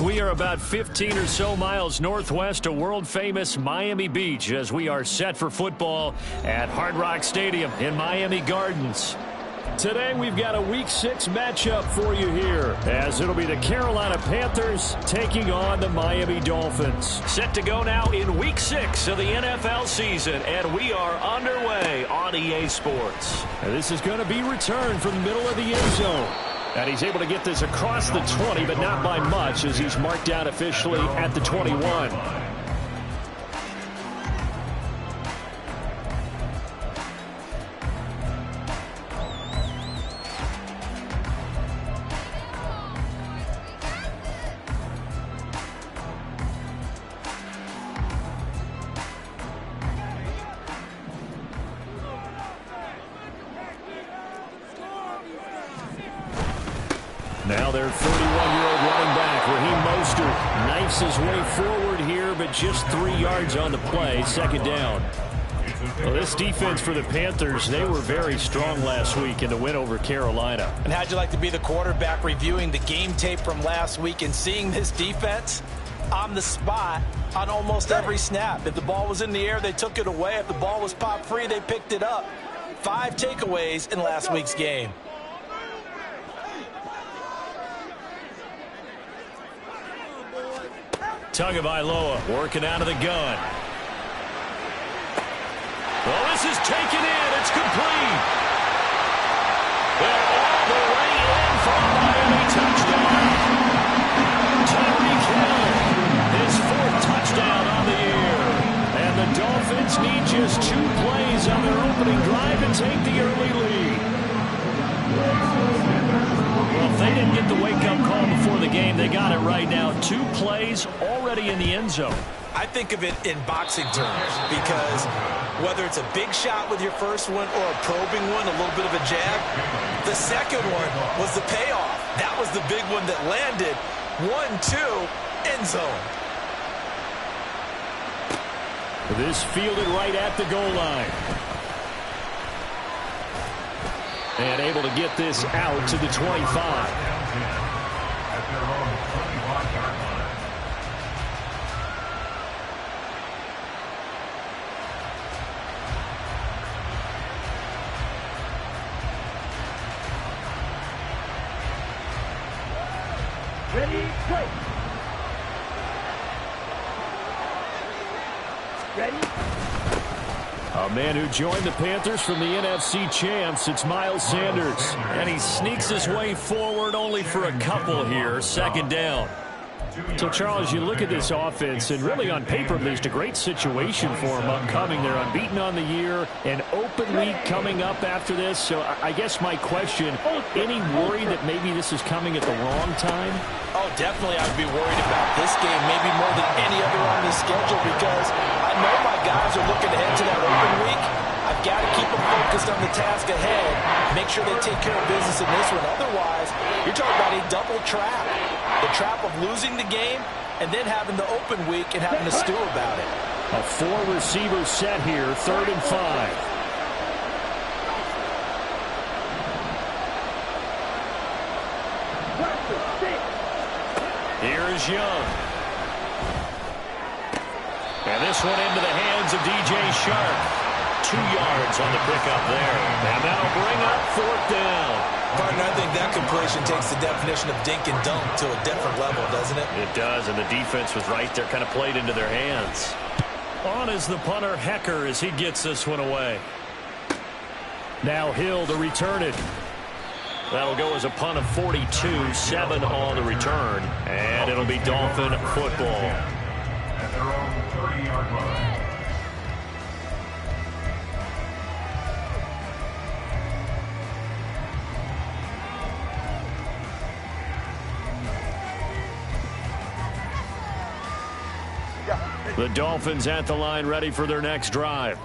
We are about 15 or so miles northwest of world-famous Miami Beach as we are set for football at Hard Rock Stadium in Miami Gardens. Today we've got a Week 6 matchup for you here as it'll be the Carolina Panthers taking on the Miami Dolphins. Set to go now in Week 6 of the NFL season, and we are underway on EA Sports. And this is going to be returned from the middle of the end zone. And he's able to get this across the 20, but not by much as he's marked down officially at the 21. Now their 31-year-old running back, Raheem Mostert, knifes his way forward here, but just 3 yards on the play, second down. Well, this defense for the Panthers, they were very strong last week in the win over Carolina. And how'd you like to be the quarterback reviewing the game tape from last week and seeing this defense on the spot on almost every snap? If the ball was in the air, they took it away. If the ball was popped free, they picked it up. 5 takeaways in last week's game. Tagovailoa working out of the gun. Well, this is taken in. It's complete. They're all the way in for a Miami touchdown. Tyreek Hill, his 4th touchdown on the year. And the Dolphins need just 2 plays on their opening drive to take the early lead. Well, if they didn't get the wake-up call before the game, they got it right now. 2 plays already in the end zone. I think of it in boxing terms because whether it's a big shot with your first one or a probing one, a little bit of a jab, the second one was the payoff. That was the big one that landed. 1-2, end zone. This fielded right at the goal line. And able to get this out to the 25. Ready, play. Ready. A man who joined the Panthers from the NFC champs, it's Miles Sanders. And he sneaks his way forward only for a couple here, second down. So, Charles, you look at this offense, and really on paper, at least, a great situation for them upcoming. They're unbeaten on the year, an open week coming up after this. So I guess my question, any worry that maybe this is coming at the wrong time? Oh, definitely I would be worried about this game, maybe more than any other on the schedule, because I know my guys are looking ahead to that open week. I've got to keep them focused on the task ahead, make sure they take care of business in this one. Otherwise, you're talking about a double trap. The trap of losing the game and then having the open week and having to stew about it. A 4-receiver set here, 3rd and 5. Here's Young. And this one into the hands of DJ Shark. 2 yards on the pickup there. And that'll bring up 4th down. Partner, I think that completion takes the definition of dink and dunk to a different level, doesn't it? It does, and the defense was right there, kind of played into their hands. On is the punter, Hecker, as he gets this one away. Now Hill to return it. That'll go as a punt of 42, 7 on the return, and it'll be Dolphin football. At their own 30-yard line. Yeah. The Dolphins at the line, ready for their next drive.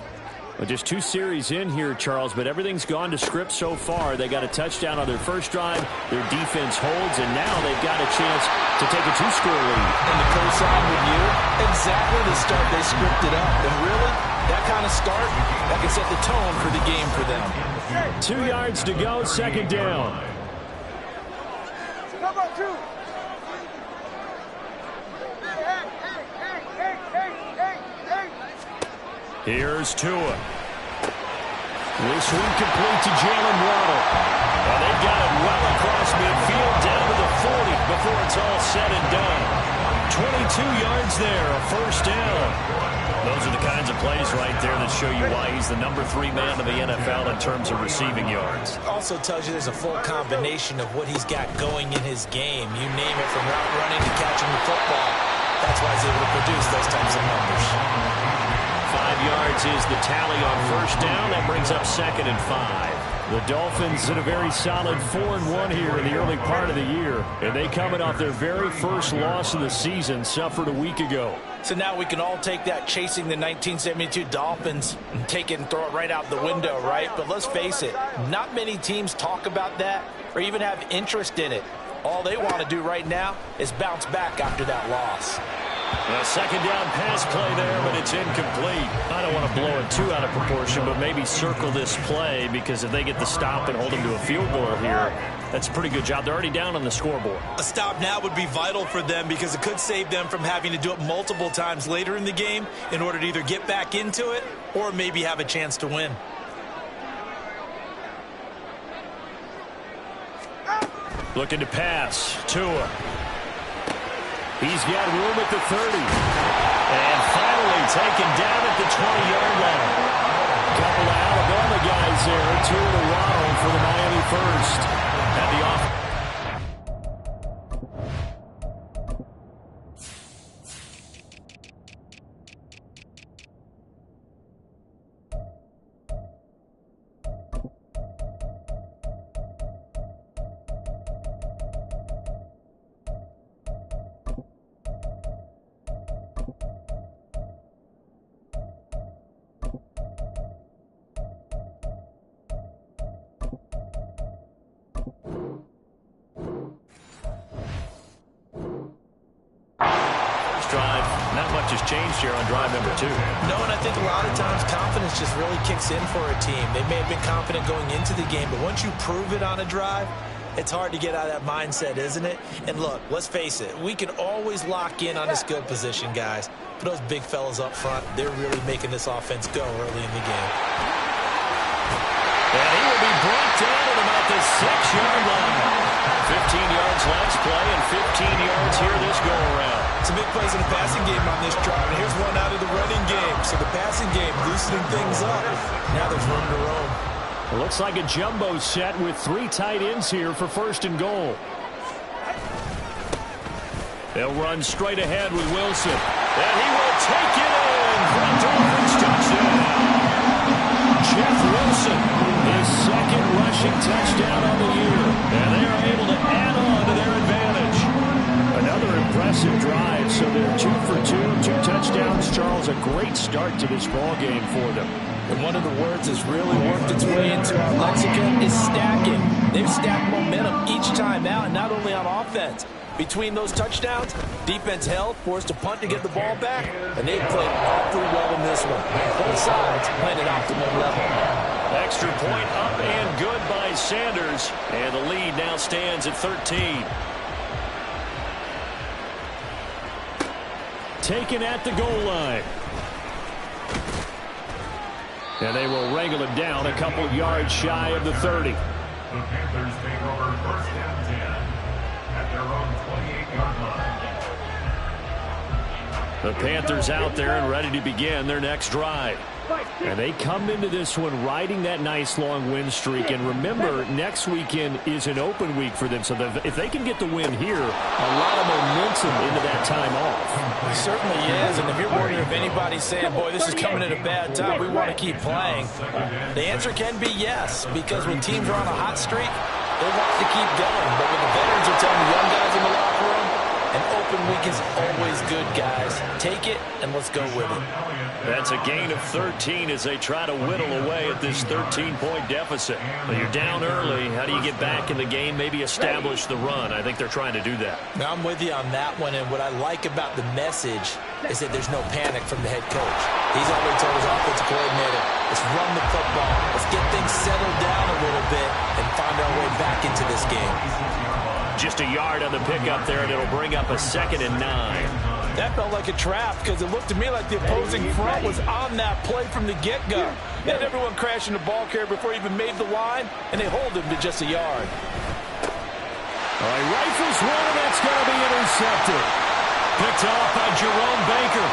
Well, just 2 series in here, Charles, but everything's gone to script so far. They got a touchdown on their first drive. Their defense holds, and now they've got a chance to take a 2-score lead. And to co-sign with you, exactly the start they scripted up. And really, that kind of start, that can set the tone for the game for them. 2 yards to go, second down. Come on, 2. Here's Tua. This one complete to Jalen Waddle. And they've got it well across midfield down to the 40 before it's all said and done. 22 yards there, a first down. Those are the kinds of plays right there that show you why he's the number 3 man in the NFL in terms of receiving yards. Also tells you there's a full combination of what he's got going in his game. You name it, from route running to catching the football. That's why he's able to produce those types of numbers. 5 yards is the tally on first down. That brings up 2nd and 5. The Dolphins in a very solid 4-1 here in the early part of the year. And they coming off their very first loss of the season, suffered a week ago. So now we can all take that chasing the 1972 Dolphins and take it and throw it right out the window, right? But let's face it, not many teams talk about that or even have interest in it. All they want to do right now is bounce back after that loss. A second down pass play there, but it's incomplete. I don't want to blow it too out of proportion, but maybe circle this play, because if they get the stop and hold them to a field goal here, that's a pretty good job. They're already down on the scoreboard. A stop now would be vital for them, because it could save them from having to do it multiple times later in the game in order to either get back into it or maybe have a chance to win. Looking to pass. Tua. He's got room at the 30. And finally taken down at the 20-yard line. A couple of Alabama guys there. Tua to Waddle for the Miami first. And the offense. Drive, not much has changed here on drive number 2. No, and I think a lot of times confidence just really kicks in for a team. They may have been confident going into the game, but once you prove it on a drive, it's hard to get out of that mindset, isn't it? And look, let's face it, we can always lock in on a skill position, guys. But those big fellas up front, they're really making this offense go early in the game. And he will be brought down at about the 6-yard line. 15 yards last play and 15 yards here this go-around. Some big plays in the passing game on this drive, and here's one out of the running game. So the passing game loosening things up. Now there's room to roam. It looks like a jumbo set with 3 tight ends here for 1st and goal. They'll run straight ahead with Wilson. And he will take it in for a Dolphins touchdown. Jeff Wilson, his 2nd rushing touchdown on the year. And they are able to add on to their advantage. Another impressive drive. So they're 2 for 2, 2 touchdowns. Charles, a great start to this ball game for them. And one of the words that's really worked its way into our lexicon is stacking. They've stacked momentum each time out, and not only on offense. Between those touchdowns, defense held, forced to punt to get the ball back, and they've played awfully well in this one. Both sides playing at optimum level. Extra point up and good by Sanders, and the lead now stands at 13. Taken at the goal line. And they will wrangle it down a couple yards shy of the 30. The Panthers take over 1st and 10 at their own 28-yard line. The Panthers out there and ready to begin their next drive. And they come into this one riding that nice long win streak. And remember, next weekend is an open week for them. So if they can get the win here, a lot of momentum into that time off. It certainly is. And if you're wondering if anybody's saying, boy, this is coming at a bad time, we want to keep playing, the answer can be yes. Because when teams are on a hot streak, they want to keep going. But when the veterans are telling the young guys in the locker room, An open week is always good, guys. Take it, and let's go with it. That's a gain of 13 as they try to whittle away at this 13-point deficit. Well, you're down early. How do you get back in the game, maybe establish the run? I think they're trying to do that. Now, I'm with you on that one, and what I like about the message is that there's no panic from the head coach. He's already told his offensive coordinator, let's run the football, let's get things settled down a little bit, and find our way back into this game. Just a yard on the pickup there, and it'll bring up a 2nd and 9. That felt like a trap because it looked to me like the opposing front was on that play from the get-go. They had everyone crashing the ball carrier before he even made the line, and they hold him to just a yard. All right, rifles one, and that's going to be intercepted. Picked off by Jerome Baker.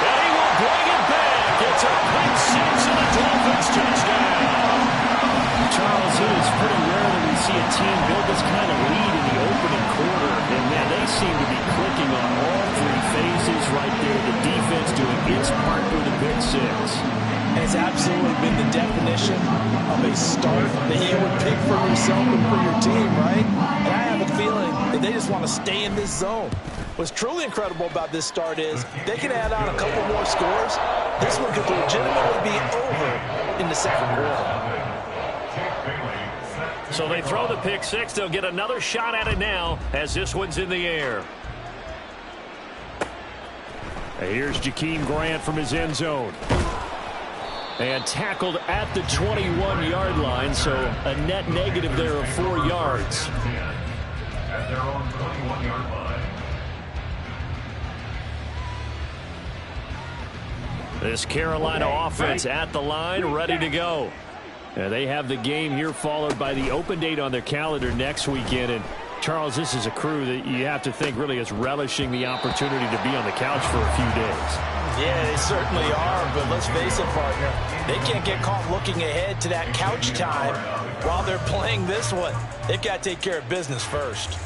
And he will bring it back. It's a pick six and a Dolphins touchdown. Charles, it is pretty rare that we see a team build this kind of lead in the opening quarter. And, man, they seem to be clicking on all three phases right there. The defense doing its part with the pick six. It's absolutely been the definition of a start that you would pick for yourself and for your team, right? And I have a feeling that they just want to stay in this zone. What's truly incredible about this start is they can add on a couple more scores. This one could legitimately be over in the second quarter. So they throw the pick six. They'll get another shot at it now as this one's in the air. Here's Jakeem Grant from his end zone. And tackled at the 21-yard line, so a net negative there of 4 yards. At their own 21-yard line. This Carolina offense at the line, ready to go. They have the game here followed by the open date on their calendar next weekend. And Charles, this is a crew that you have to think really is relishing the opportunity to be on the couch for a few days. Yeah, they certainly are, but let's face it, partner. They can't get caught looking ahead to that couch time while they're playing this one. They've got to take care of business first.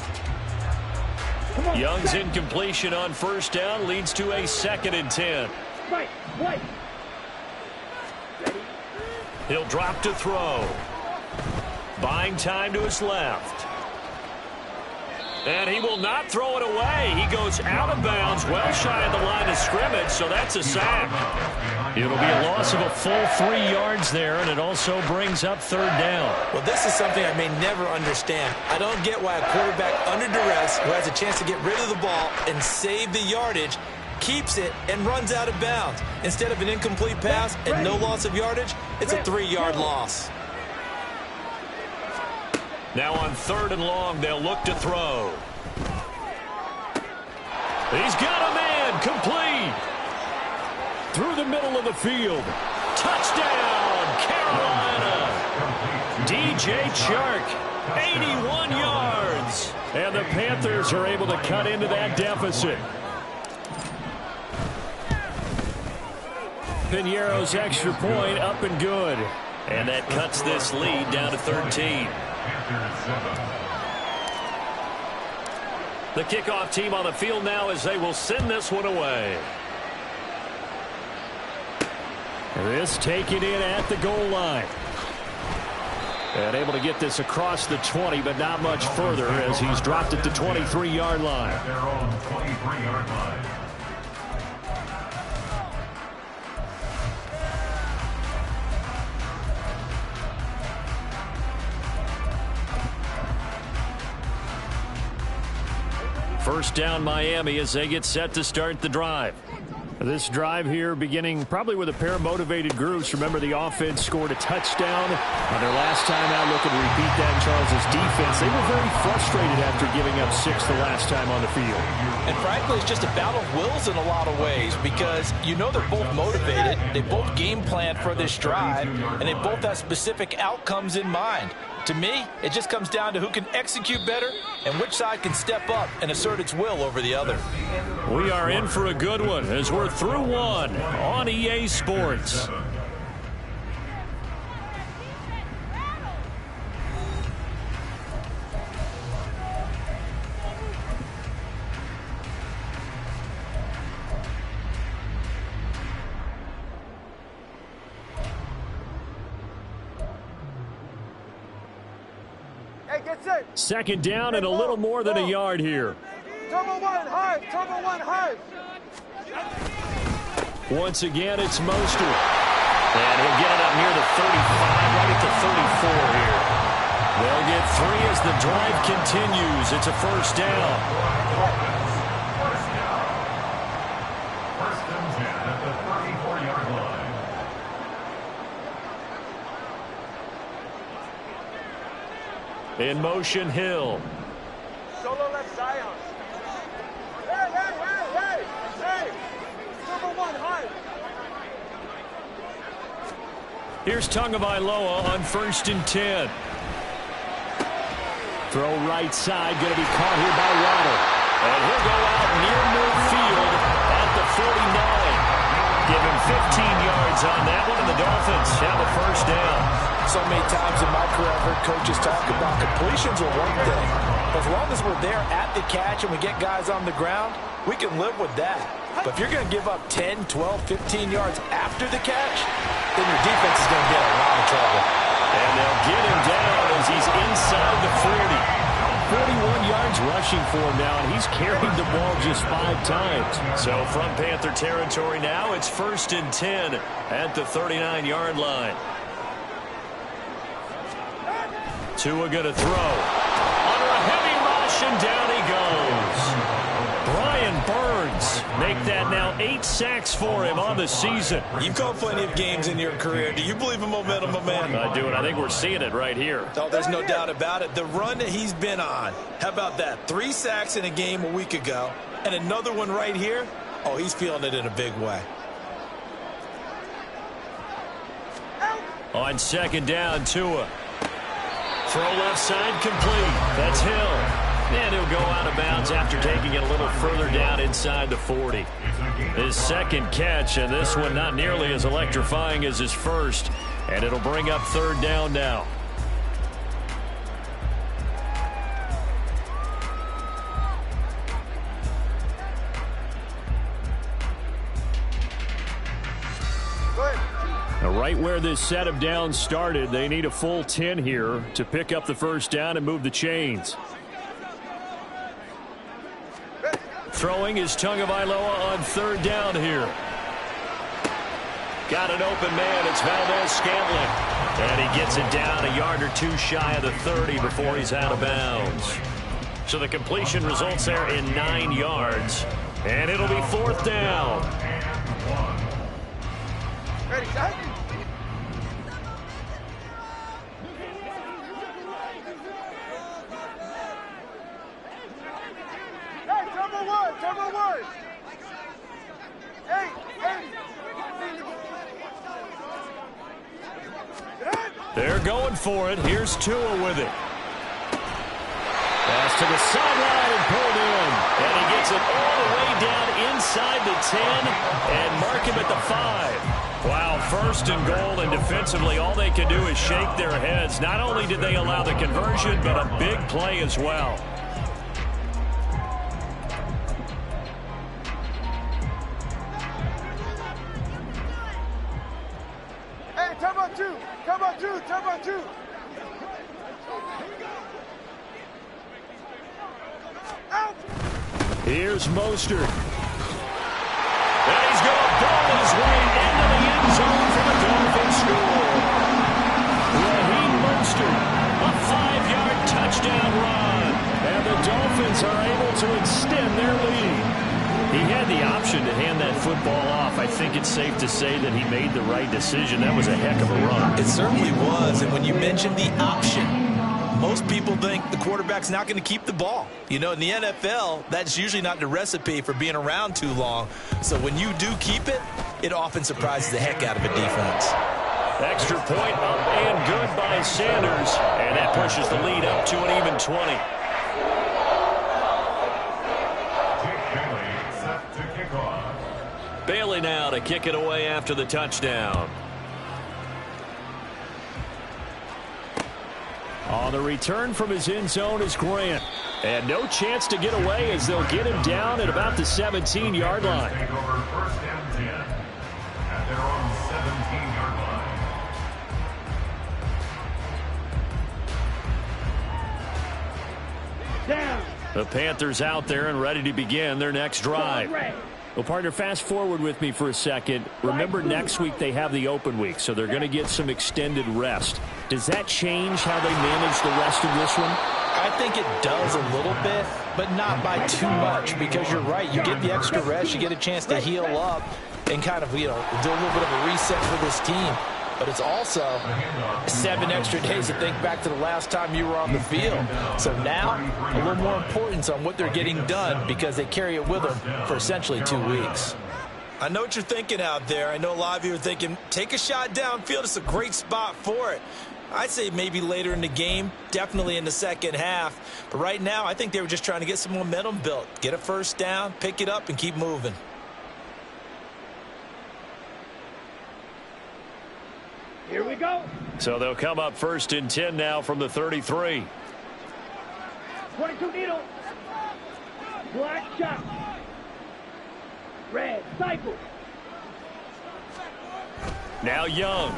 Young's incompletion on first down leads to a 2nd and 10. Right. He'll drop to throw. Buying time to his left. And he will not throw it away. He goes out of bounds, well shy of the line of scrimmage, so that's a sack. It'll be a loss of a full 3 yards there, and it also brings up 3rd down. Well, this is something I may never understand. I don't get why a quarterback under duress who has a chance to get rid of the ball and save the yardage keeps it and runs out of bounds. Instead of an incomplete pass and no loss of yardage, it's a 3-yard loss. Now on 3rd and long, they'll look to throw. He's got a man, complete. Through the middle of the field. Touchdown, Carolina. DJ Chark, 81 yards. And the Panthers are able to cut into that deficit. Piñeiro's extra point up and good. And that cuts this lead down to 13. The kickoff team on the field now as they will send this one away. This taken in at the goal line. And able to get this across the 20, but not much further as he's dropped it to 23-yard line. At their own 23-yard line. First down Miami as they get set to start the drive. This drive here beginning probably with a pair of motivated groups. Remember, the offense scored a touchdown on their last time out. Looking to repeat that in Charles's defense. They were very frustrated after giving up 6 the last time on the field. And frankly, it's just a battle of wills in a lot of ways because you know they're both motivated. They both game plan for this drive, and they both have specific outcomes in mind. To me, it just comes down to who can execute better and which side can step up and assert its will over the other. We are in for a good one as we're through one on EA Sports. Hey, get set. Second down and a little more than a yard here. Turbo one, hard. Turbo one, hard. Once again, it's Mostert. And he'll get it up near the 35, right at the 34 here. They'll get 3 as the drive continues. It's a first down. First down. First and 10 at the 34-yard line. In motion, Hill. Solo left side. Hey. Turbo one, hard. Here's Tagovailoa on 1st and 10. Throw right side, going to be caught here by Waddle. And he'll go out near midfield at the 49. Give him 15 yards on that one, and the Dolphins have a first down. So many times in my career, I've heard coaches talk about completions are one thing. As long as we're there at the catch and we get guys on the ground, we can live with that. But if you're going to give up 10, 12, 15 yards after the catch, then your defense is going to be in a lot of trouble. And they'll get him down as he's inside the 40. 41 yards rushing for him now, and he's carried the ball just 5 times. So from Panther territory now, it's 1st and 10 at the 39-yard line. Tua going to throw. Under a heavy rush, and down he goes. Brian Burns make that now 8 sacks for him on the season. You've called plenty of games in your career. Do you believe in momentum, my man? I do, and I think we're seeing it right here. Oh, there's no doubt about it. The run that he's been on. How about that? 3 sacks in a game a week ago, and another one right here. Oh, he's feeling it in a big way. On 2nd down, Tua. Throw left side complete. That's Hill. And he'll go out of bounds after taking it a little further down inside the 40. His 2nd catch, and this one not nearly as electrifying as his first. And it'll bring up 3rd down now. Now, right where this set of downs started, they need a full 10 here to pick up the first down and move the chains. Throwing is Tagovailoa on 3rd down here. Got an open man. It's Valdez-Scantling. And he gets it down a yard or 2 shy of the 30 before he's out of bounds. So the completion results there in 9 yards. And it'll be 4th down. Ready, set. Turbo one. Hey. They're going for it. Here's Tua with it. Pass to the sideline and pulled in. And he gets it all the way down inside the 10 and mark him at the 5. Wow, 1st and goal, and defensively all they can do is shake their heads. Not only did they allow the conversion, but a big play as well. Turbo two. Out. Here's Mostert. And he's going to ball his way into the end zone for the Dolphins score. Raheem Mostert, a 5-yard touchdown run. And the Dolphins are able to extend their lead. He had the option to hand that football off. I think it's safe to say that he made the right decision. That was a heck of a run. It certainly was. And when you mentioned the option, most people think the quarterback's not going to keep the ball. You know, in the NFL, that's usually not the recipe for being around too long. So when you do keep it, it often surprises the heck out of a defense. Extra point up and good by Sanders. And that pushes the lead up to an even 20. Bailey now to kick it away after the touchdown. On the return from his end zone is Grant. And no chance to get away as they'll get him down at about the 17-yard line. Take over 1st and 10 at their own 17-yard line. The Panthers out there and ready to begin their next drive. Well, partner, fast forward with me for a second. Remember, next week they have the open week, so they're going to get some extended rest. Does that change how they manage the rest of this one? I think it does a little bit, but not by too much, because you're right. You get the extra rest, you get a chance to heal up and kind of, do a little bit of a reset for this team. But it's also 7 extra days to think back to the last time you were on the field. So now, a little more importance on what they're getting done because they carry it with them for essentially 2 weeks. I know what you're thinking out there. I know a lot of you are thinking, take a shot downfield. It's a great spot for it. I'd say maybe later in the game, definitely in the second half. But right now, I think they were just trying to get some momentum built. Get a first down, pick it up, and keep moving. Here we go. So they'll come up 1st and 10 now from the 33. 22 needle. Black shot. Red cycle. Now Young.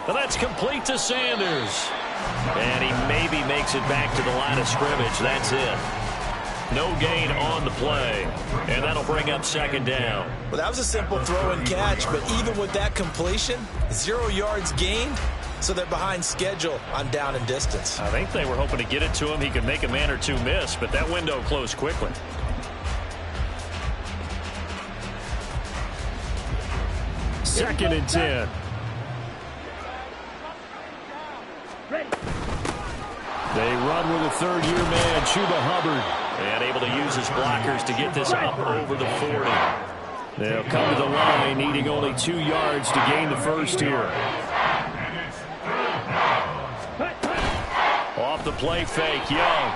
Well, that's complete to Sanders. And he maybe makes it back to the line of scrimmage. That's it. No gain on the play. And that'll bring up 2nd down. Well, that was a simple throw and catch, but even with that completion, 0 yards gained, so they're behind schedule on down and distance. I think they were hoping to get it to him. He could make a man or two miss, but that window closed quickly. Second and 10. Ready. They run with a third-year man, Chuba Hubbard, and able to use his blockers to get this up over the 40. They'll come to the line, needing only 2 yards to gain the first here. Off the play fake, Young.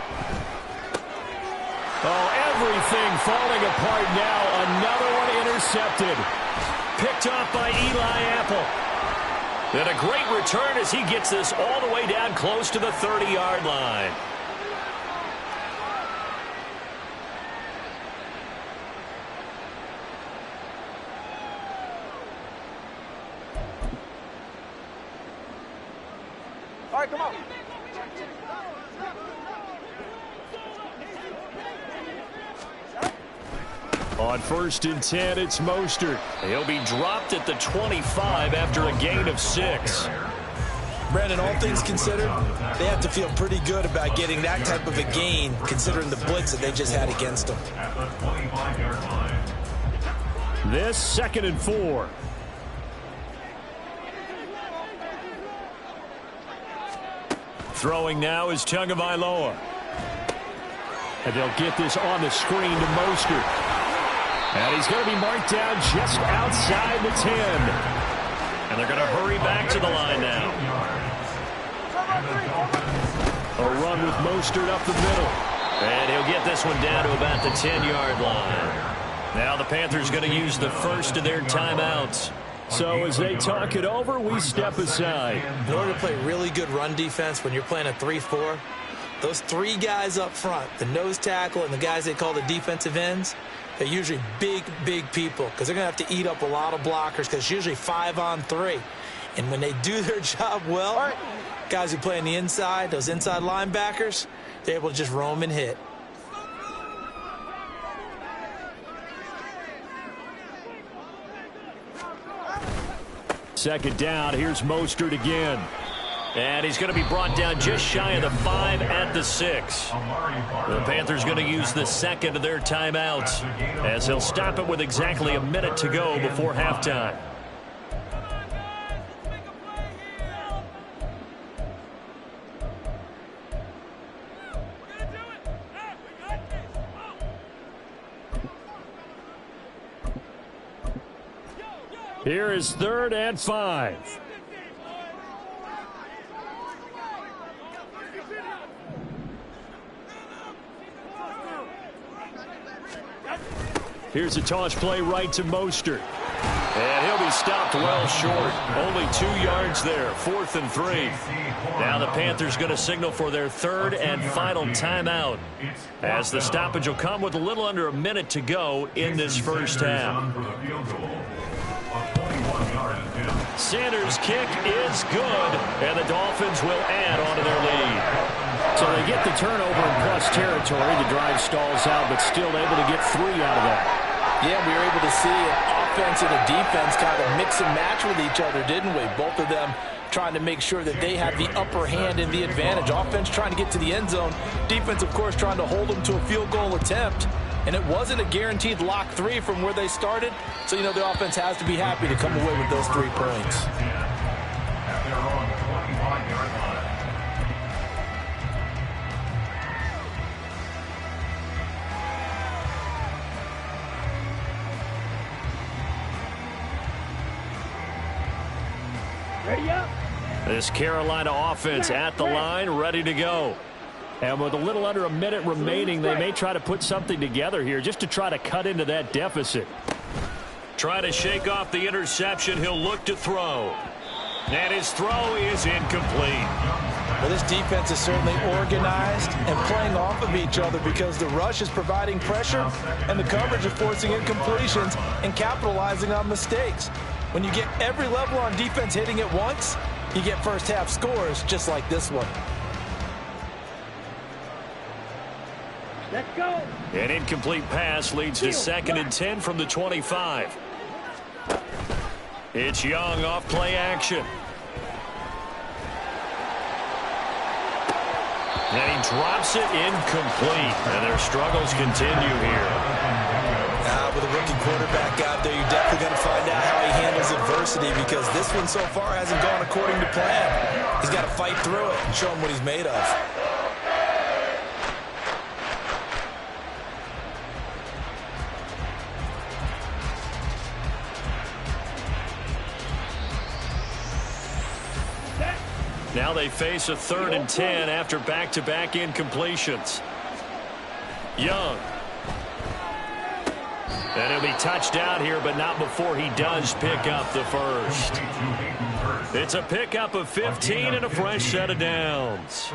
Oh, everything falling apart now. Another one intercepted. Picked off by Eli Apple. And a great return as he gets this all the way down close to the 30-yard line. All right, come on. On 1st and 10, it's Mostert. He'll be dropped at the 25 after a gain of 6. Brandon, all things considered, they have to feel pretty good about getting that type of a gain, considering the blitz that they just had against them. This 2nd and 4. Throwing now is Tagovailoa. And they'll get this on the screen to Mostert. And he's going to be marked down just outside the 10. And they're going to hurry back to the line now. A run with Mostert up the middle. And he'll get this one down to about the 10-yard line. Now the Panthers going to use the first of their timeouts. So as they talk it over, we step aside. In order to play really good run defense when you're playing a 3-4, those 3 guys up front, the nose tackle and the guys they call the defensive ends, they're usually big, big people because they're going to have to eat up a lot of blockers because it's usually 5 on 3. And when they do their job well, guys who play on the inside, those inside linebackers, they're able to just roam and hit. Second down, here's Mostert again. And he's going to be brought down just shy of the 5 at the 6. The Panthers going to use the second of their timeouts as he'll stop it with exactly a minute to go before halftime. Here is 3rd and 5. Here's a toss play right to Mostert. And he'll be stopped well short. Only 2 yards there. 4th and 3. Now the Panthers going to signal for their 3rd and final timeout as the stoppage will come with a little under a minute to go in this first half. Sanders' kick is good, and the Dolphins will add on to their lead. So they get the turnover in plus territory. The drive stalls out, but still able to get 3 out of that. Yeah, we were able to see an offense and a defense kind of mix and match with each other, didn't we? Both of them trying to make sure that they have the upper hand and the advantage. Offense trying to get to the end zone. Defense, of course, trying to hold them to a field goal attempt. And it wasn't a guaranteed lock 3 from where they started. So, you know, the offense has to be happy to come away with those 3 points. At their own 25-yard line. Ready up. This Carolina offense at the line, ready to go. And with a little under a minute remaining, they may try to put something together here just to try to cut into that deficit. Try to shake off the interception. He'll look to throw. And his throw is incomplete. Well, this defense is certainly organized and playing off of each other because the rush is providing pressure and the coverage is forcing incompletions and capitalizing on mistakes. When you get every level on defense hitting at once, you get first half scores just like this one. Let's go. An incomplete pass leads to 2nd and 10 from the 25. It's Young off play action. And he drops it incomplete. And their struggles continue here. With a rookie quarterback out there, you're definitely going to find out how he handles adversity because this one so far hasn't gone according to plan. He's got to fight through it and show him what he's made of. Now they face a 3rd and 10 after back-to-back incompletions. Young. And he'll be touched out here, but not before he does pick up the first. It's a pickup of 15 and a fresh set of downs.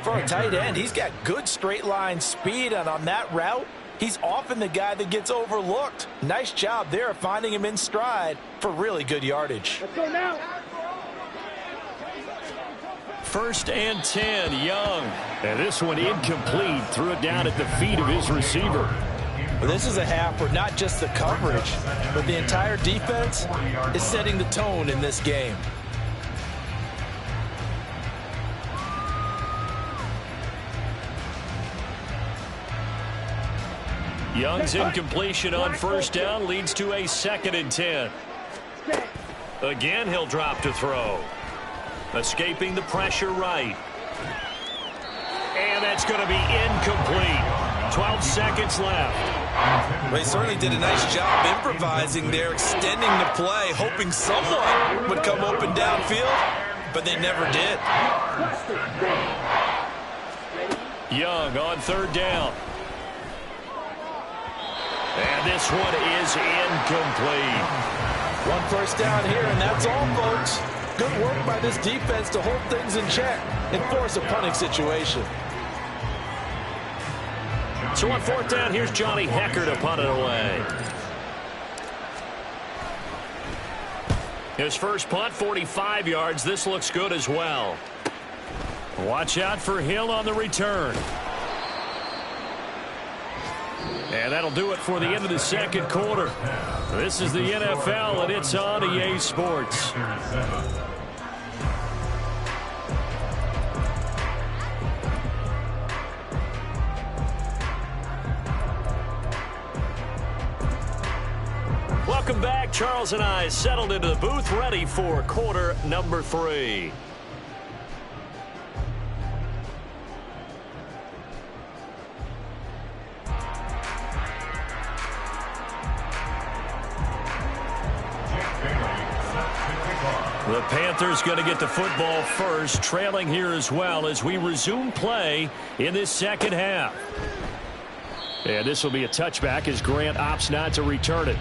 For a tight end, he's got good straight line speed, and on that route, he's often the guy that gets overlooked. Nice job there of finding him in stride for really good yardage. Let's go now. 1st and 10, Young. And this one incomplete. Threw it down at the feet of his receiver. Well, this is a half where not just the coverage, but the entire defense is setting the tone in this game. Young's incompletion on 1st down leads to a 2nd and 10. Again, he'll drop to throw. Escaping the pressure right. And that's going to be incomplete. 12 seconds left. Well, he certainly did a nice job improvising there, extending the play, hoping someone would come open downfield, but they never did. Young on 3rd down. And this one is incomplete. 1 first down here, and that's all, folks. Good work by this defense to hold things in check and force a punting situation. So on 4th down, here's Johnny Hecker to punt it away. His first punt, 45 yards. This looks good as well. Watch out for Hill on the return. And that'll do it for the end of the 2nd quarter. This is the NFL, and it's on EA Sports. Welcome back. Charles and I settled into the booth, ready for quarter number 3. The Panthers going to get the football first, trailing here as well as we resume play in this 2nd half. And this will be a touchback as Grant opts not to return it.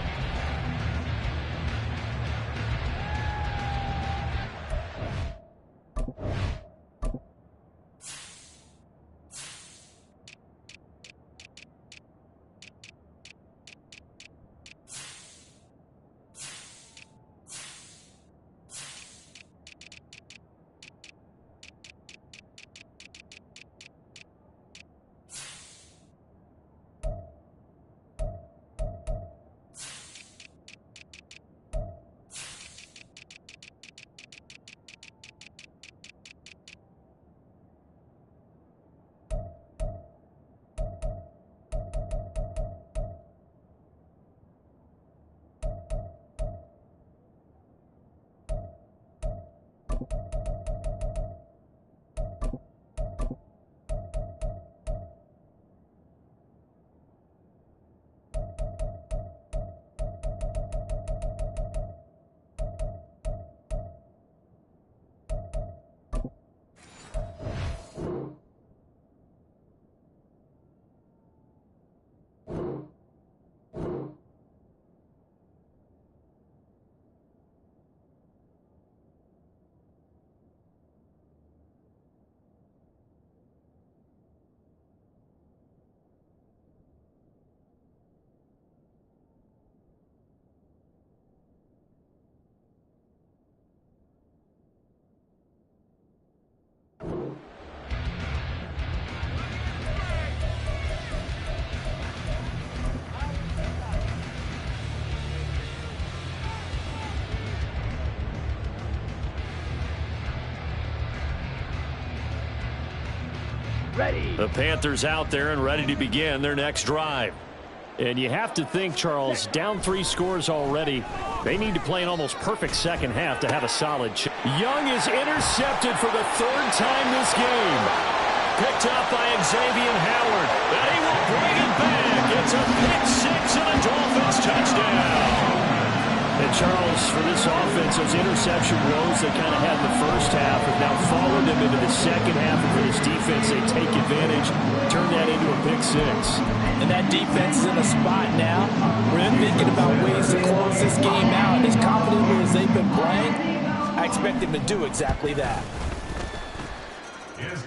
Ready. The Panthers out there and ready to begin their next drive. And you have to think, Charles, down 3 scores already. They need to play an almost perfect second half to have a solid chance. Young is intercepted for the 3rd time this game. Picked up by Xavier Howard. And he will bring it back. It's a pick 6 and a Dolphins touchdown. And Charles, for this offense, those interception woes they kind of had in the first half have now followed them into the second half. And for this defense, they take advantage, turn that into a pick 6. And that defense is in a spot now where they're thinking about ways to close this game out. And as confidently as they've been playing, I expect them to do exactly that.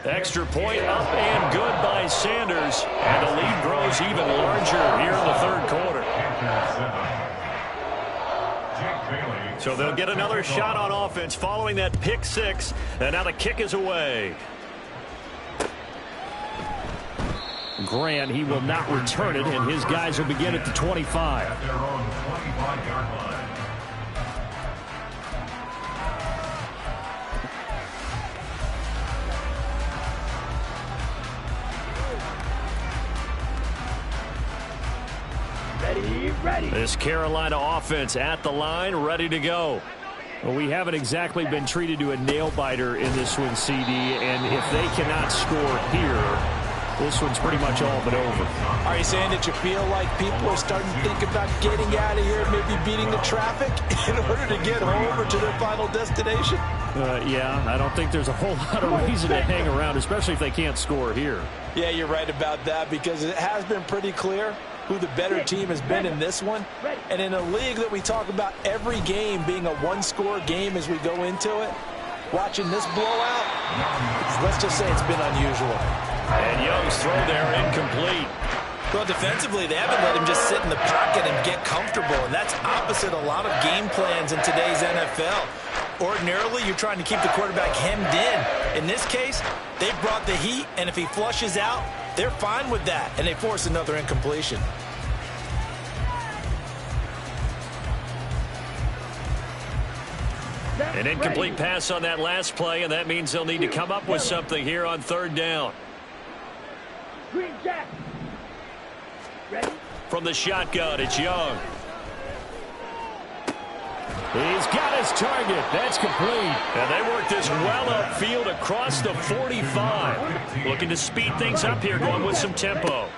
Extra point up and good by Sanders. And the lead grows even larger here in the 3rd quarter. So they'll get another shot on offense following that pick 6. And now the kick is away. Grant, he will not return it, and his guys will begin at the 25. At their own 25-yard line. Ready. This Carolina offense at the line, ready to go. Well, we haven't exactly been treated to a nail-biter in this one, CD, and if they cannot score here, this one's pretty much all but over. Are you saying that you feel like people are starting to think about getting out of here, maybe beating the traffic in order to get home or to their final destination? Yeah, I don't think there's a whole lot of reason to hang around, especially if they can't score here. Yeah, you're right about that because it has been pretty clear who the better team has been in this one. And in a league that we talk about every game being a one-score game as we go into it, watching this blowout, let's just say it's been unusual. And Young's throw there incomplete. Well, defensively, they haven't let him just sit in the pocket and get comfortable, and that's opposite a lot of game plans in today's NFL. Ordinarily, you're trying to keep the quarterback hemmed in. In this case, they brought the heat, and if he flushes out, they're fine with that, and they force another incompletion. An incomplete pass on that last play, and that means they'll need to come up with something here on 3rd down. Green Jack. Ready. From the shotgun, it's Young. He's got his target. That's complete. And they work this well upfield across the 45. Looking to speed things up here, going with some tempo.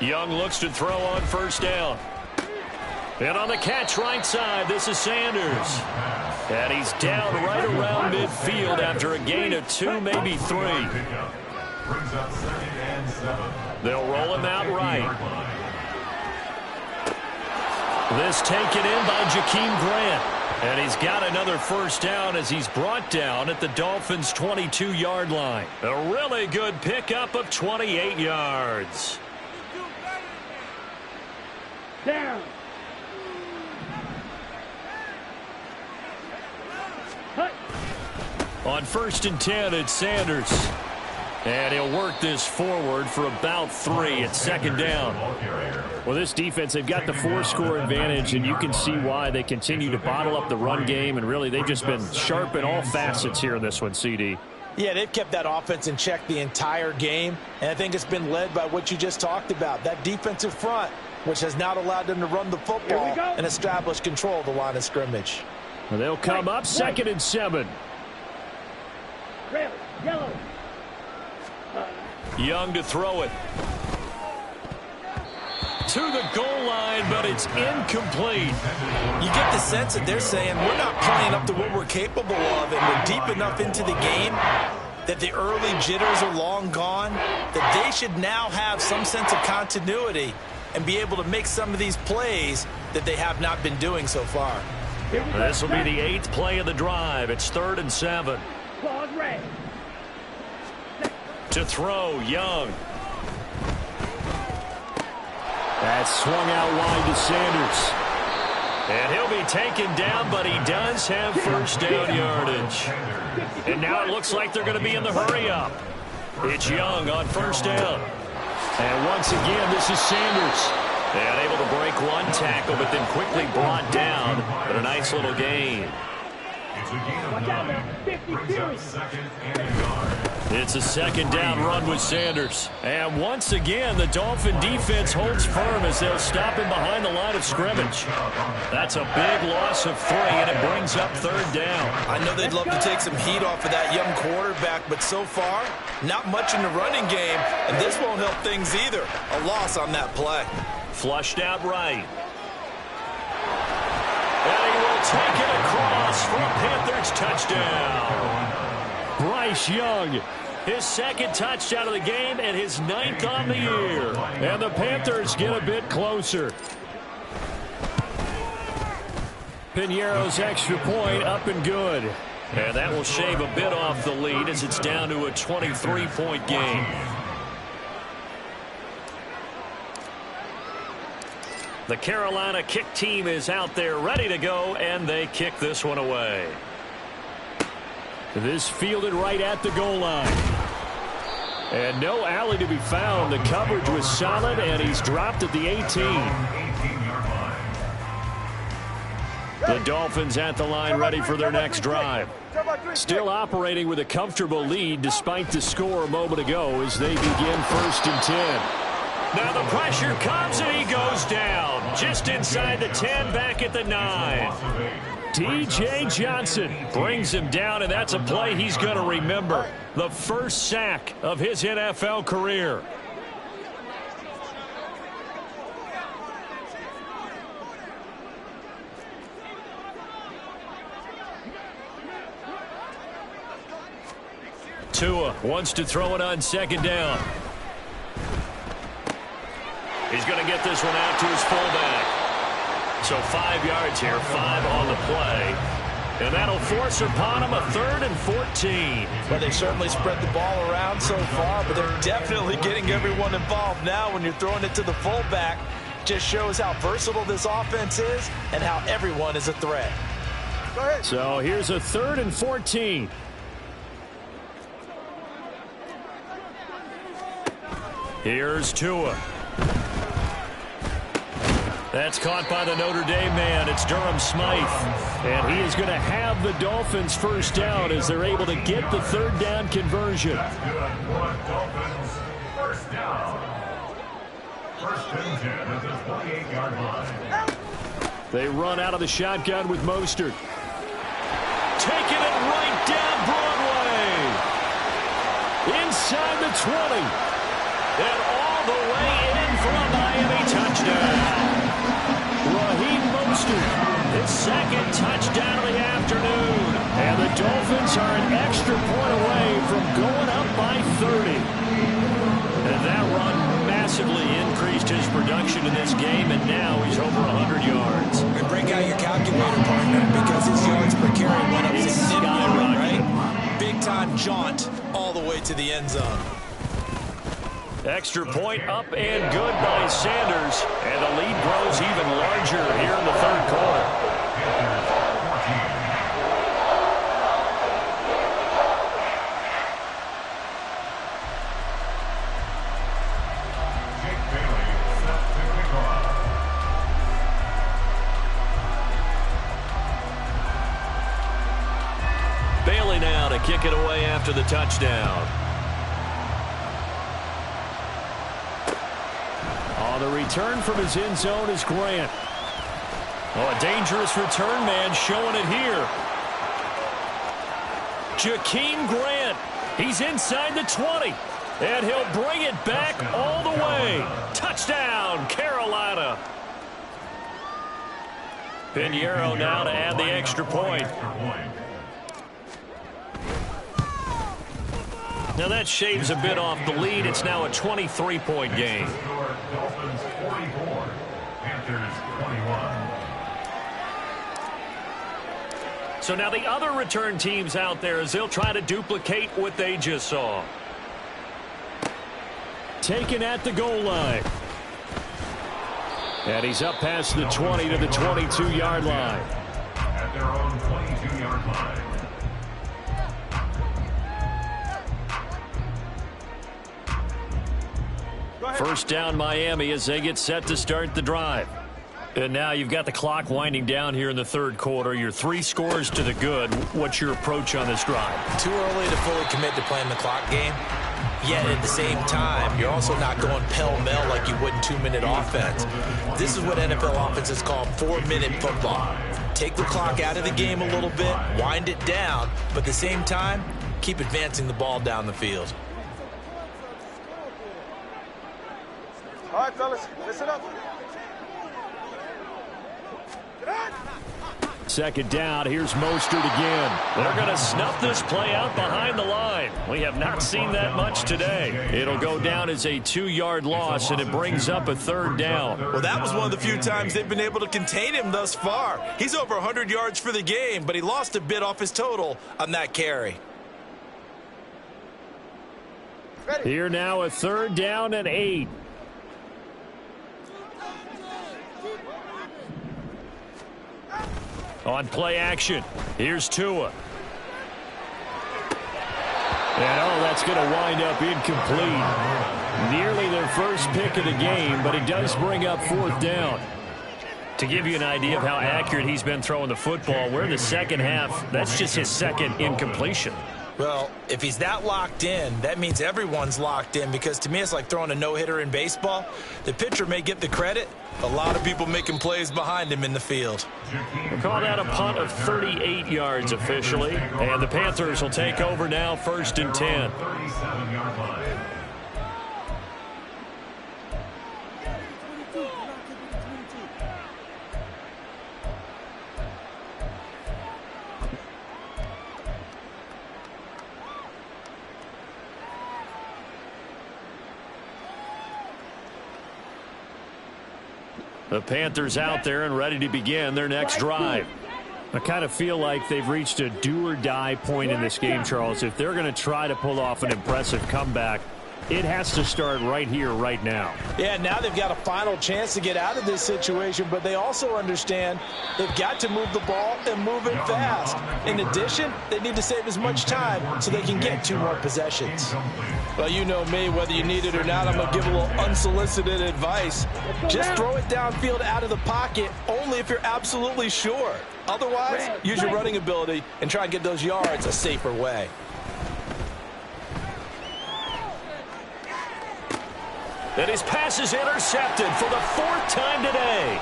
Young looks to throw on 1st down. And on the catch right side, this is Sanders. And he's down right around midfield after a gain of 2, maybe 3. Brings up 2nd and 7. They'll roll him out right. This taken in by Jakeem Grant. And he's got another 1st down as he's brought down at the Dolphins' 22-yard line. A really good pickup of 28 yards. Down. Cut. On 1st and 10, it's Sanders. And he'll work this forward for about 3 at 2nd down. Well, this defense, they've got the 4-score advantage, and you can see why they continue to bottle up the run game, and really they've just been sharp in all facets here in this one, CD. Yeah, they've kept that offense in check the entire game, and I think it's been led by what you just talked about, that defensive front, which has not allowed them to run the football and establish control of the line of scrimmage. Well, they'll come up 2nd and 7. Red. Yellow. Young to throw it. To the goal line, but it's incomplete. You get the sense that they're saying we're not playing up to what we're capable of, and we're deep enough into the game that the early jitters are long gone, that they should now have some sense of continuity and be able to make some of these plays that they have not been doing so far. This will be the 8th play of the drive. It's 3rd and 7. Claws red. To throw, Young. That's swung out wide to Sanders. And he'll be taken down, but he does have 1st down yardage. And now it looks like they're going to be in the hurry-up. It's Young on 1st down. And once again, this is Sanders. And able to break one tackle, but then quickly brought down. But a nice little gain. It's a gain of 9. Brings up 2nd and a yard. It's a second down run with Sanders. And once again, the Dolphin defense holds firm as they'll stop him behind the line of scrimmage. That's a big loss of 3, and it brings up third down. I know they'd love to take some heat off of that young quarterback, but so far, not much in the running game, and this won't help things either. A loss on that play. Flushed out right. And he will take it across for a Panthers touchdown. Bryce Young, his second touchdown of the game and his 9th on the year. And the Panthers get a bit closer. Piñeiro's extra point up and good. And that will shave a bit off the lead as it's down to a 23-point game. The Carolina kick team is out there ready to go, and they kick this one away. This fielded right at the goal line. And no alley to be found. The coverage was solid, and he's dropped at the 18. The Dolphins at the line ready for their next drive. Still operating with a comfortable lead despite the score a moment ago as they begin 1st and 10. Now the pressure comes, and he goes down. Just inside the 10, back at the 9. D.J. Johnson brings him down, and that's a play he's going to remember. The first sack of his NFL career. Tua wants to throw it on second down. He's going to get this one out to his fullback. So 5 yards here, 5 on the play. And that'll force upon him a 3rd and 14. Well, they certainly spread the ball around so far, but they're definitely getting everyone involved now when you're throwing it to the fullback. Just shows how versatile this offense is and how everyone is a threat. Go ahead. So here's a 3rd and 14. Here's Tua. That's caught by the Notre Dame man. It's Durham Smythe. And he is going to have the Dolphins first down as they're able to get the 3rd down conversion. That's good. Dolphins first down. 1st and 10 at the 28-yard line. They run out of the shotgun with Mostert. Taking it right down Broadway. Inside the 20. And all the way in for a Miami touchdown. Raheem Mostert, his 2nd touchdown of the afternoon. And the Dolphins are an extra point away from going up by 30. And that run massively increased his production in this game, and now he's over 100 yards. And break out your calculator, partner, because his yards per carry went up significantly, right? Big-time jaunt all the way to the end zone. Extra point up and good by Sanders. And the lead grows even larger here in the 3rd quarter. Bailey now to kick it away after the touchdown. The return from his end zone is Grant. Oh, a dangerous return man showing it here. Jakeem Grant. He's inside the 20. And he'll bring it back all the way. Touchdown, Carolina. Piñeiro now to add the extra point. Now that shaves a bit off the lead. It's now a 23-point game. Dolphins 44, Panthers 21. So now the other return teams out there as they'll try to duplicate what they just saw. Taken at the goal line. And he's up past the 20 to the 22-yard line. At their own 22-yard line. First down Miami as they get set to start the drive. And now you've got the clock winding down here in the third quarter. You're 3 scores to the good. What's your approach on this drive? Too early to fully commit to playing the clock game. Yet at the same time, you're also not going pell-mell like you would in 2-minute offense. This is what NFL offenses call 4-minute football. Take the clock out of the game a little bit, wind it down, but at the same time, keep advancing the ball down the field. All right, fellas, listen up. Second down, here's Mostert again. They're going to snuff this play out behind the line. We have not seen that much today. It'll go down as a 2-yard loss, and it brings up a third down. Well, that was one of the few times they've been able to contain him thus far. He's over 100 yards for the game, but he lost a bit off his total on that carry. Here now a third down and 8. On play action, here's Tua. And that's going to wind up incomplete. Nearly their first pick of the game, but it does bring up fourth down. To give you an idea of how accurate he's been throwing the football, we're in the second half. That's just his second incompletion. Well, if he's that locked in, that means everyone's locked in, because to me it's like throwing a no-hitter in baseball. The pitcher may get the credit. A lot of people making plays behind him in the field. We'll call that a punt of 38 yards officially. And the Panthers will take over now, 1st and 10. 37-yard line. The Panthers out there and ready to begin their next drive. I kind of feel like they've reached a do-or-die point in this game, Charles. If they're going to try to pull off an impressive comeback, it has to start right here, right now. Yeah, now they've got a final chance to get out of this situation, but they also understand they've got to move the ball and move it fast. In addition, they need to save as much time so they can get 2 more possessions. Well, you know me, whether you need it or not, I'm going to give a little unsolicited advice. Just throw it downfield out of the pocket only if you're absolutely sure. Otherwise, use your running ability and try and get those yards a safer way. And his pass is intercepted for the 4th time today.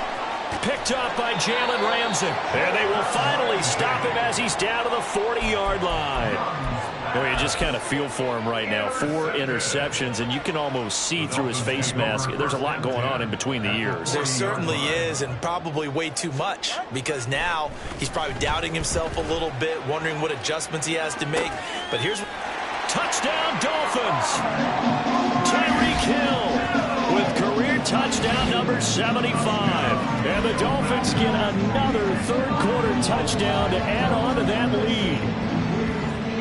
Picked up by Jalen Ramsey. And they will finally stop him as he's down to the 40-yard line. You just kind of feel for him right now. 4 interceptions, and you can almost see through his face mask. There's a lot going on in between the ears. There certainly is, and probably way too much, because now he's probably doubting himself a little bit, wondering what adjustments he has to make. But here's... Touchdown, Dolphins! Tyreek Hill with career touchdown number 75. And the Dolphins get another third-quarter touchdown to add on to that lead.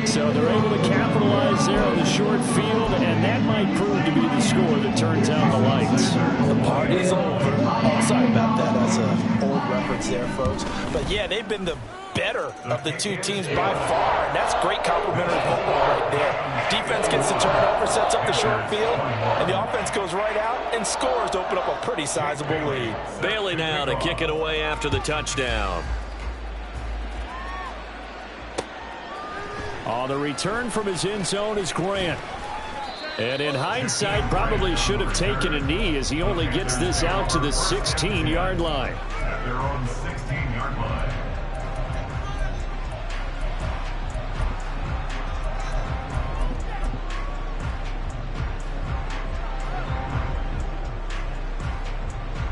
So they're able to capitalize there on the short field, and that might prove to be the score that turns out the lights. The party's over. Oh, sorry about that. That's an old reference there, folks. But, yeah, they've been the better of the 2 teams by far, and that's great complimentary football right there. Defense gets the turnover, sets up the short field, and the offense goes right out and scores to open up a pretty sizable lead. Bailey now to kick it away after the touchdown. On the return from his end zone is Grant. And in hindsight, probably should have taken a knee as he only gets this out to the 16-yard line. At their own 16-yard line.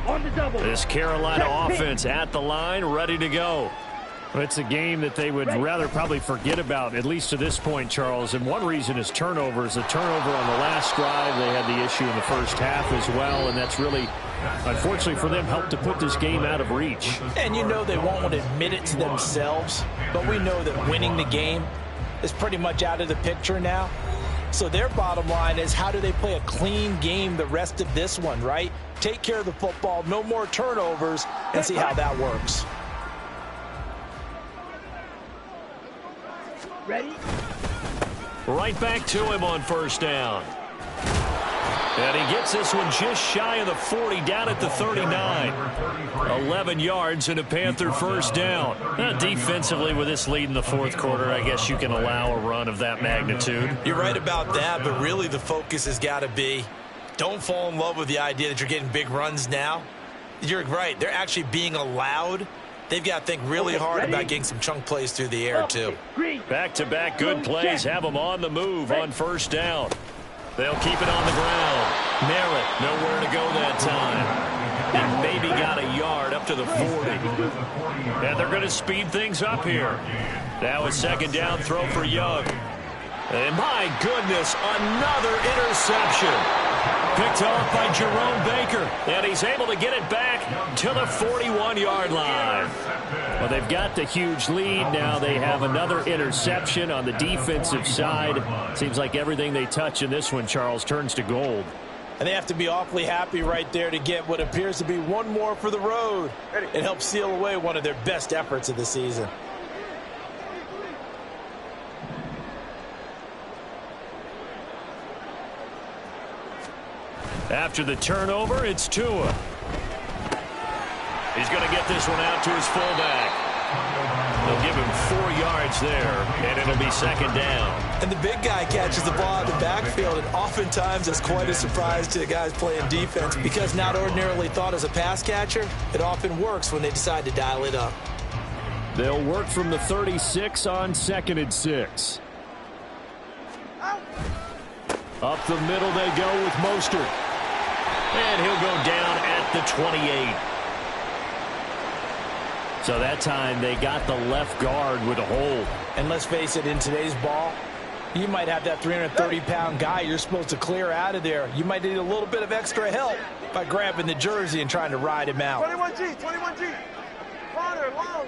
On the double. This Carolina offense at the line, ready to go. It's a game that they would rather probably forget about, at least to this point, Charles. And one reason is turnovers. The turnover on the last drive, they had the issue in the first half as well, and that's really, unfortunately for them, helped to put this game out of reach. And you know they won't admit it to themselves, but we know that winning the game is pretty much out of the picture now. So their bottom line is, how do they play a clean game the rest of this one, right? Take care of the football, no more turnovers, and see how that works. Ready? Right back to him on first down. And he gets this one just shy of the 40, down at the 39. 11 yards and a Panther first down. Defensively, with this lead in the fourth quarter, I guess you can allow a run of that magnitude. You're right about that, but really the focus has got to be, don't fall in love with the idea that you're getting big runs now. You're right. They're actually being allowed. They've got to think really hard about getting some chunk plays through the air, too. Back-to-back good plays have them on the move on first down. They'll keep it on the ground. Merritt, nowhere to go that time. And maybe got a yard up to the 40. And they're going to speed things up here. Now a second down throw for Young. And my goodness, another interception. Picked off by Jerome Baker. And he's able to get it back to the 41-yard line. Well, they've got the huge lead. Now they have another interception on the defensive side. Seems like everything they touch in this one, Charles, turns to gold. And they have to be awfully happy right there to get what appears to be one more for the road. It helps seal away one of their best efforts of the season. After the turnover, it's Tua. He's going to get this one out to his fullback. They'll give him 4 yards there, and it'll be second down. And the big guy catches the ball in the backfield, and oftentimes it's quite a surprise to the guys playing defense because not ordinarily thought as a pass catcher, it often works when they decide to dial it up. They'll work from the 36 on 2nd and 6. Up the middle they go with Mostert. And he'll go down at the 28. So that time they got the left guard with a hold. And let's face it, in today's ball, you might have that 330-pound guy you're supposed to clear out of there. You might need a little bit of extra help by grabbing the jersey and trying to ride him out. 21G, 21G. Corner, long.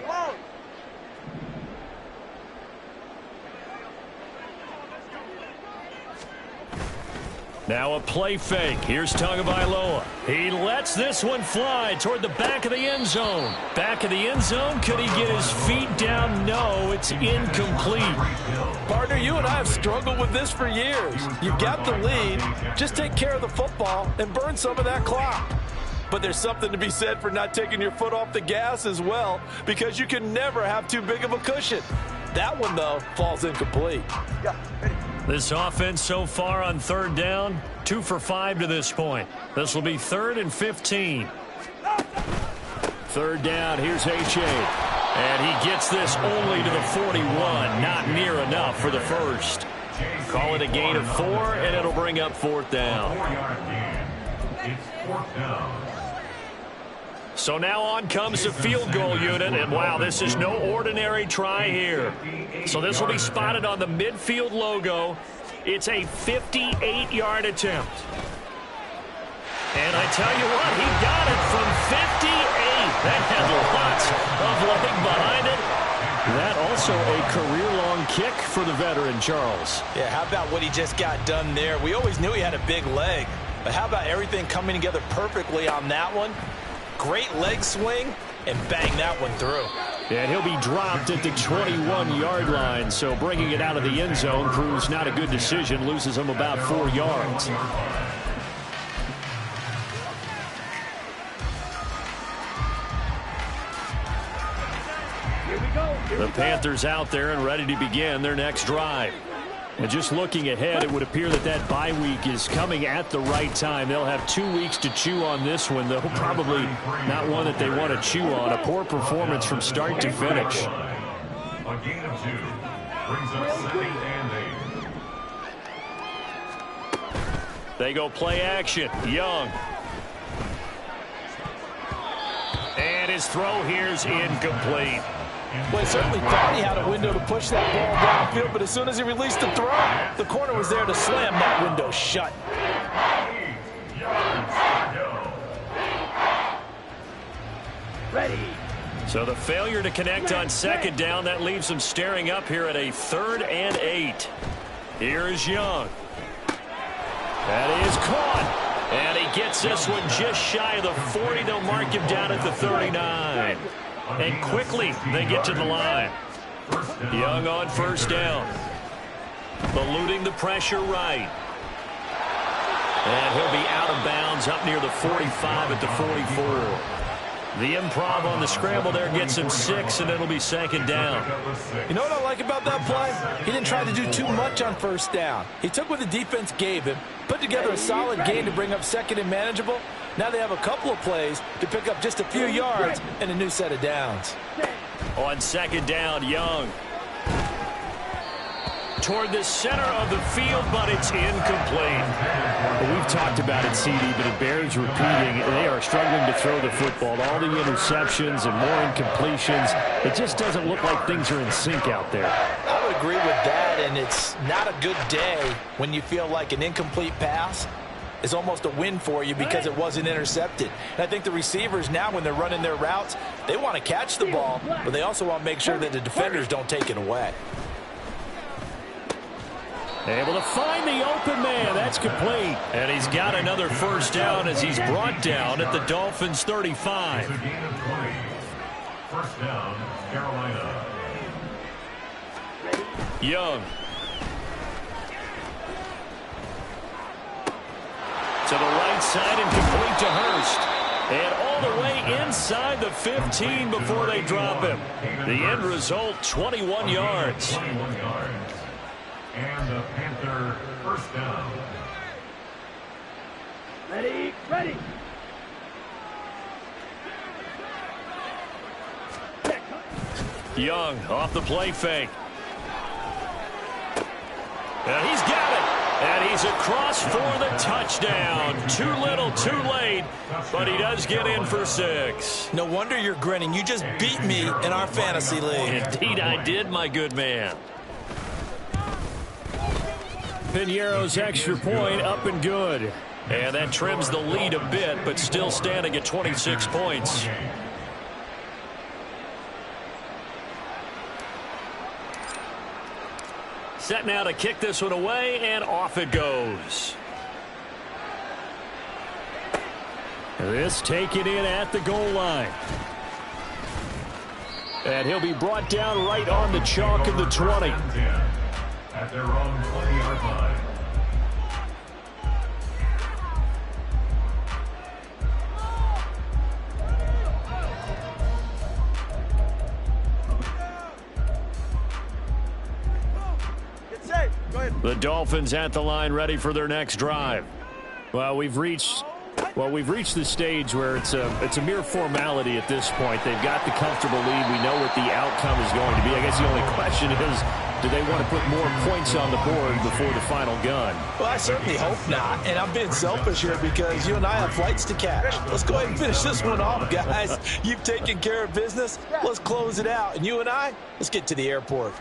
Now a play fake. Here's Tagovailoa. He lets this one fly toward the back of the end zone. Back of the end zone. Could he get his feet down? No, it's incomplete. Partner, you and I have struggled with this for years. You've got the lead. Just take care of the football and burn some of that clock. But there's something to be said for not taking your foot off the gas as well, because you can never have too big of a cushion. That one, though, falls incomplete. This offense so far on third down, 2 for 5 to this point. This will be 3rd and 15. Third down, here's H.A. And he gets this only to the 41. Not near enough for the first. Call it a gain of 4, and it'll bring up 4th down. 4-yard gain. It's 4th down. So now on comes the field goal unit, and wow, this is no ordinary try here. So this will be spotted on the midfield logo. It's a 58-yard attempt. And I tell you what, he got it from 58. That had lots of leg behind it. That also a career-long kick for the veteran, Charles. Yeah, how about what he just got done there? We always knew he had a big leg, but how about everything coming together perfectly on that one? Great leg swing, and bang that one through. And he'll be dropped at the 21-yard line, so bringing it out of the end zone proves not a good decision, loses him about 4 yards. The Panthers out there and ready to begin their next drive. And just looking ahead, it would appear that that bye week is coming at the right time. They'll have 2 weeks to chew on this one, though probably not one that they want to chew on. A poor performance from start to finish. A gain of 2 brings up 2nd and 8. They go play action. Young. And his throw here's incomplete. Well, he certainly thought he had a window to push that ball downfield, but as soon as he released the throw, the corner was there to slam that window shut. Ready. So the failure to connect on second down, that leaves them staring up here at a 3rd and 8. Here is Young. That is caught. And he gets this one just shy of the 40. They'll mark him down at the 39. And quickly they get to the line. Young on first down. Eluding the pressure right. And he'll be out of bounds up near the 45 at the 44. The improv on the scramble there gets him 6, and it'll be second down. You know what I like about that play? He didn't try to do too much on first down. He took what the defense gave him, put together a solid gain to bring up second and manageable. Now they have a couple of plays to pick up just a few yards and a new set of downs. On second down, Young. Toward the center of the field, but it's incomplete. Well, we've talked about it, CD, but it bears repeating. They are struggling to throw the football. All the interceptions and more incompletions. It just doesn't look like things are in sync out there. I would agree with that, and it's not a good day when you feel like an incomplete pass is almost a win for you because it wasn't intercepted. And I think the receivers now, when they're running their routes, they want to catch the ball, but they also want to make sure that the defenders don't take it away. Able to find the open man. That's complete. And he's got another first down as he's brought down at the Dolphins' 35. It's a gain of 20. First down, Carolina. Young. To the right side and complete to Hurst. And all the way inside the 15 before they drop him. The end result, 21 yards. 21 yards. And the Panther first down. Ready, ready. Young off the play fake. And he's got it. And he's across for the touchdown. Too little, too late. But he does get in for 6. No wonder you're grinning. You just beat me in our fantasy league. Indeed I did, my good man. Piñeiro's extra point up and good. And that trims the lead a bit, but still standing at 26 points. Set now to kick this one away, and off it goes. This taken in at the goal line. And he'll be brought down right on the chalk of the 20. At their own 20-yard line. Get safe. Go ahead. The Dolphins at the line, ready for their next drive. Well, we've reached the stage where it's a mere formality at this point. They've got the comfortable lead. We know what the outcome is going to be. I guess the only question is, do they want to put more points on the board before the final gun? Well, I certainly hope not. And I'm being selfish here because you and I have flights to catch. Let's go ahead and finish this one off, guys. You've taken care of business. Let's close it out. And you and I, let's get to the airport.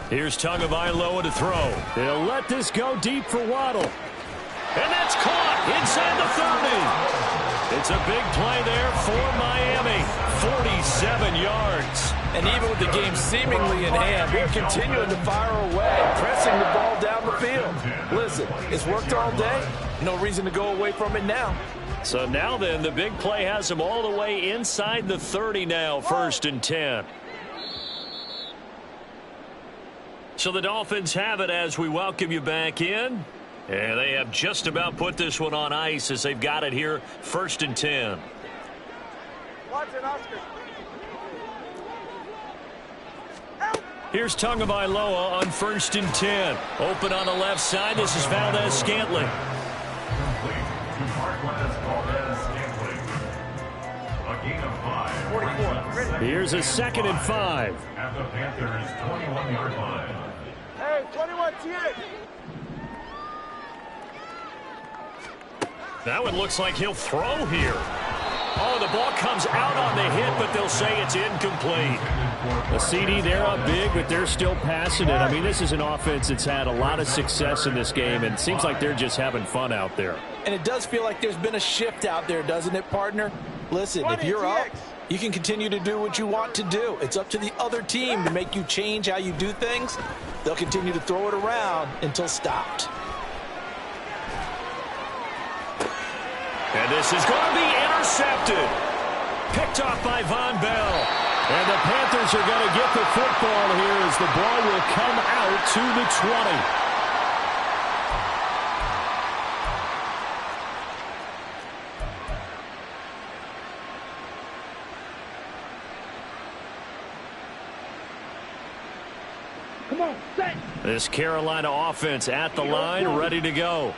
Here's Tagovailoa to throw. They'll let this go deep for Waddle. And that's caught inside the 30. It's a big play there for Miami. 47 yards. And even with the game seemingly in hand, they're continuing to fire away, pressing the ball down the field. Listen, it's worked all day. No reason to go away from it now. So now then, the big play has them all the way inside the 30 now, 1st and 10. So the Dolphins have it as we welcome you back in. And they have just about put this one on ice as they've got it here, 1st and 10. Watson, Oscar. Here's Tagovailoa on 1st and 10. Open on the left side. This is Valdez-Scantling. Complete to Valdez-Scantling. A gain of 5. 44. Here's a 2nd and 5. At the Panthers' 21-yard line. Hey, 21, TX. That one looks like he'll throw here. Oh, the ball comes out on the hit, but they'll say it's incomplete. A CD, they're up big, but they're still passing it. I mean, this is an offense that's had a lot of success in this game, and it seems like they're just having fun out there. And it does feel like there's been a shift out there, doesn't it, partner? Listen, if you're up, you can continue to do what you want to do. It's up to the other team to make you change how you do things. They'll continue to throw it around until stopped. And this is going to be intercepted. Picked off by Von Bell. And the Panthers are going to get the football here as the ball will come out to the 20. Come on, set. This Carolina offense at the line, ready to go.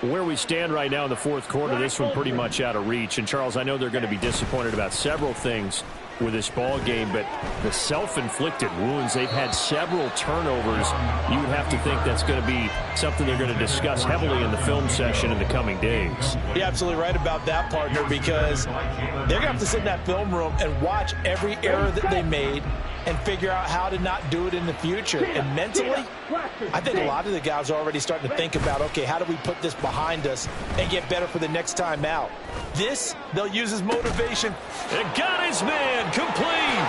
Where we stand right now in the fourth quarter, this one pretty much out of reach. And, Charles, I know they're going to be disappointed about several things with this ball game, but the self-inflicted wounds, they've had several turnovers. You would have to think that's going to be something they're going to discuss heavily in the film session in the coming days. You're absolutely right about that, partner, because they're going to have to sit in that film room and watch every error that they made and figure out how to not do it in the future. And mentally, I think a lot of the guys are already starting to think about, okay, how do we put this behind us and get better for the next time out? This, they'll use as motivation. It got his man complete.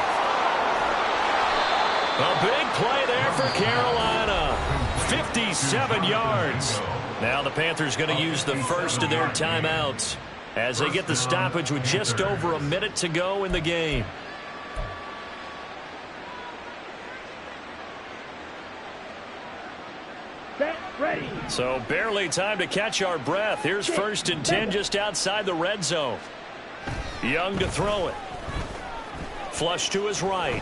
A big play there for Carolina. 57 yards. Now the Panthers going to use the first of their timeouts as they get the stoppage with just over a minute to go in the game. Ready. So barely time to catch our breath. Here's 1st and 10 just outside the red zone. Young to throw it. Flush to his right.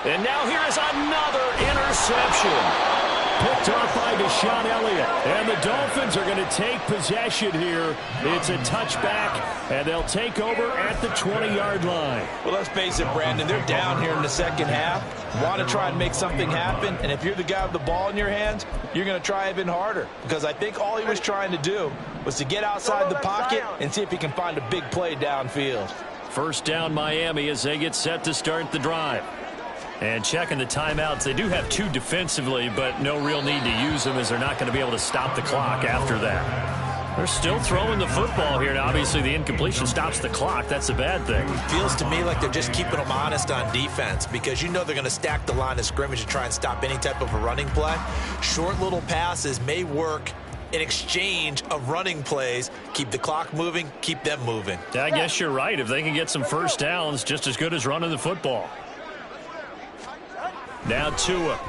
And now here is another interception. Picked off by Deshaun Elliott. And the Dolphins are going to take possession here. It's a touchback, and they'll take over at the 20-yard line. Well, let's face it, Brandon, they're down here in the second half. Want to try and make something happen, and if you're the guy with the ball in your hands, you're going to try even harder, because I think all he was trying to do was to get outside the pocket and see if he can find a big play downfield. First down Miami as they get set to start the drive. And checking the timeouts, they do have 2 defensively, but no real need to use them as they're not going to be able to stop the clock after that. They're still throwing the football here, and obviously the incompletion stops the clock. That's a bad thing. Feels to me like they're just keeping them honest on defense, because you know they're going to stack the line of scrimmage to try and stop any type of a running play. Short little passes may work in exchange of running plays. Keep the clock moving, keep them moving. I guess you're right. If they can get some first downs, just as good as running the football. Now Tua.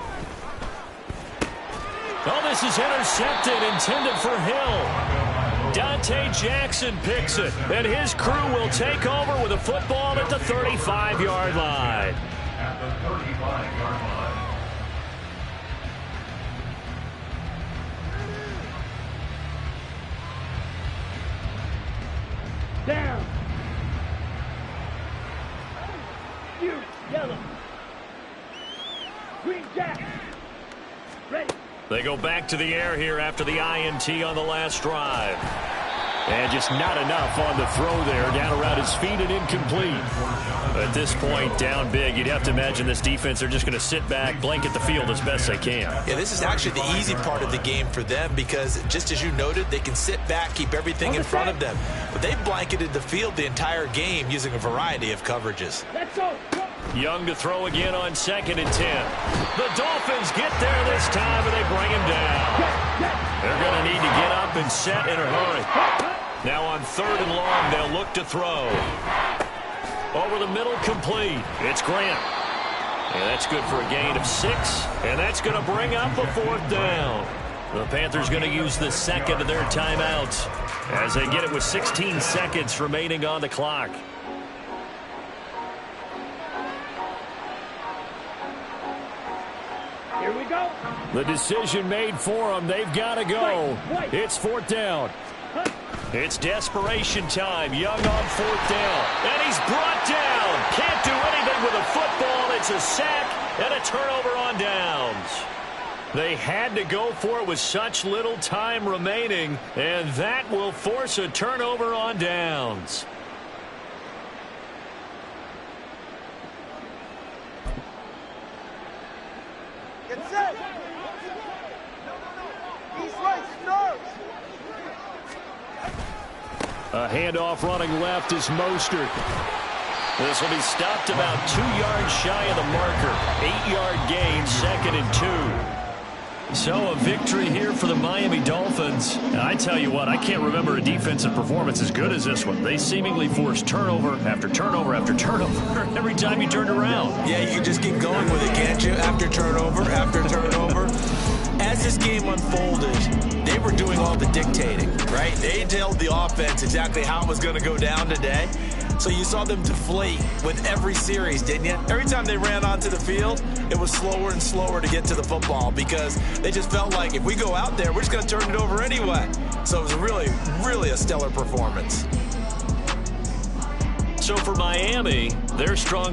Oh, this is intercepted, intended for Hill. Dante Jackson picks it, and his crew will take over with a football at the 35-yard line. At the 35-yard line. Down. You, yellow. Green Jack. Ready. They go back to the air here after the INT on the last drive. And just not enough on the throw there. Down around his feet and incomplete. At this point, down big, you'd have to imagine this defense, they're just going to sit back, blanket the field as best they can. Yeah, this is actually the easy part of the game for them, because just as you noted, they can sit back, keep everything in front of them. But they've blanketed the field the entire game using a variety of coverages. Let's go. Young to throw again on 2nd and 10. The Dolphins get there this time, and they bring him down. They're going to need to get up and set in a hurry. Now on 3rd and long, they'll look to throw. Over the middle, complete. It's Grant. And that's good for a gain of 6. And that's going to bring up a 4th down. The Panthers going to use the second of their timeouts as they get it with 16 seconds remaining on the clock. Here we go. The decision made for them. They've got to go. It's 4th down. It's desperation time. Young on 4th down. And he's brought down. Can't do anything with a football. It's a sack and a turnover on downs. They had to go for it with such little time remaining, and that will force a turnover on downs. Get set. East right, snarls. A handoff running left is Mostert. This will be stopped about 2 yards shy of the marker. 8-yard gain, 2nd and 2. So a victory here for the Miami Dolphins. And I tell you what, I can't remember a defensive performance as good as this one. They seemingly forced turnover after turnover after turnover every time you turned around. Yeah, you can just keep going with it, can't you? After turnover, after turnover. As this game unfolded, they were doing all the dictating, right? They told the offense exactly how it was going to go down today. So you saw them deflate with every series, didn't you? Every time they ran onto the field, it was slower and slower to get to the football because they just felt like if we go out there, we're just going to turn it over anyway. So it was really, really a stellar performance. So for Miami, their strong